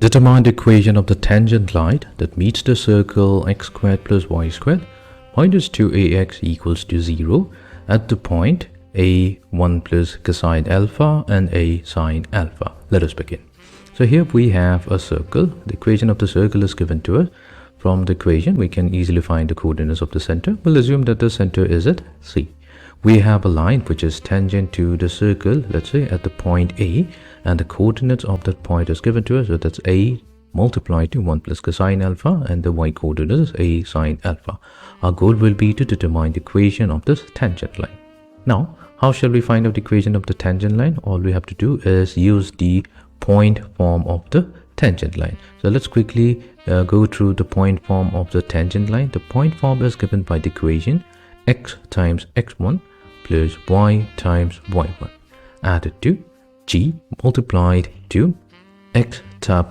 Determine the equation of the tangent line that meets the circle x squared plus y squared minus 2ax equals to 0 at the point a 1 plus cosine alpha and a sine alpha. Let us begin. So here we have a circle. The equation of the circle is given to us. From the equation, we can easily find the coordinates of the center. We'll assume that the center is at C. We have a line which is tangent to the circle, let's say at the point A, and the coordinates of that point is given to us. So that's A multiplied to 1 plus cosine alpha, and the y coordinate is A sine alpha. Our goal will be to determine the equation of this tangent line. Now, how shall we find out the equation of the tangent line? All we have to do is use the point form of the tangent line. So let's quickly go through the point form of the tangent line. The point form is given by the equation x times x1 plus y times y1 added to g multiplied to x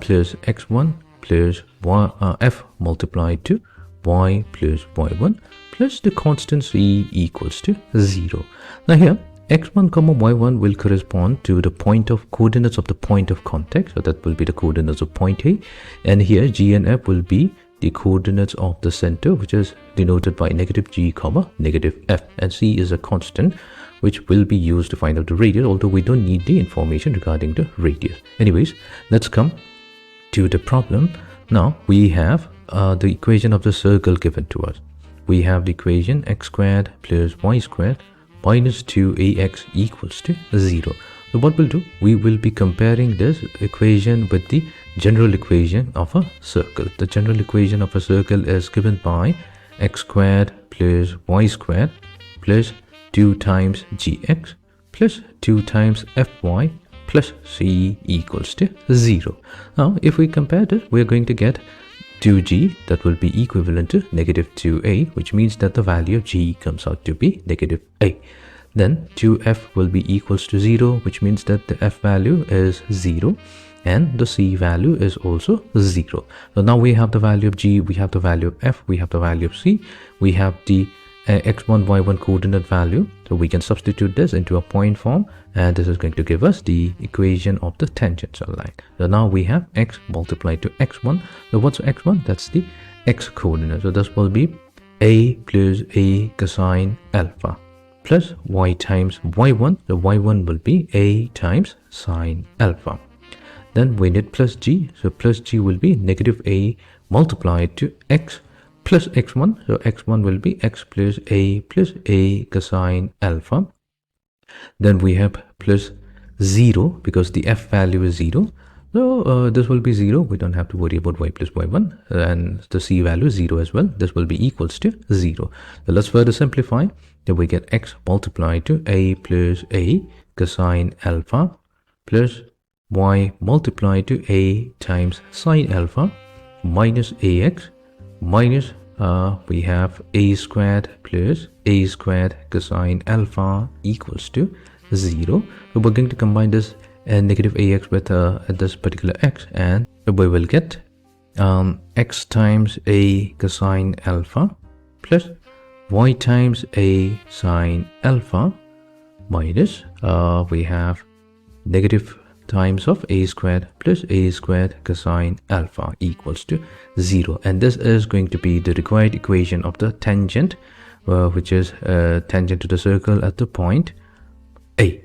plus x1 plus y, f multiplied to y plus y1 plus the constant c equals to 0. Now here x1 comma y1 will correspond to the point of coordinates of the point of contact, so that will be the coordinates of point A, and here g and f will be the coordinates of the center, which is denoted by negative g comma negative f, and c is a constant which will be used to find out the radius, although we don't need the information regarding the radius. Anyways, let's come to the problem. Now we have the equation of the circle given to us. We have the equation x squared plus y squared minus 2ax equals to 0. So what we'll do, we will be comparing this equation with the general equation of a circle. The general equation of a circle is given by x squared plus y squared plus 2 times gx plus 2 times fy plus c equals to 0. Now if we compare this, we are going to get 2g, that will be equivalent to negative 2a, which means that the value of g comes out to be negative a. Then 2f will be equals to 0, which means that the f value is 0 and the c value is also 0. So now we have the value of g, we have the value of f, we have the value of c, we have the x1 y1 coordinate value, so we can substitute this into a point form, and this is going to give us the equation of the tangential line. So now we have x multiplied to x1. So what's x1? That's the x coordinate. So this will be a plus a cosine alpha plus y times y1. The y1 will be a times sine alpha. Then we need plus g, so plus g will be negative a multiplied to x plus x1, so x1 will be x plus a cosine alpha. Then we have plus 0 because the f value is 0. So this will be 0. We don't have to worry about y plus y1, and the c value is 0 as well. This will be equals to 0. So let's further simplify. Then we get x multiplied to a plus a cosine alpha plus y multiplied to a times sine alpha minus ax minus we have a squared plus a squared cosine alpha equals to 0. So we're going to combine this negative ax with this particular x, and we will get x times a cosine alpha plus y times a sine alpha minus we have negative times of a squared plus a squared cosine alpha equals to 0, and this is going to be the required equation of the tangent, which is tangent to the circle at the point A.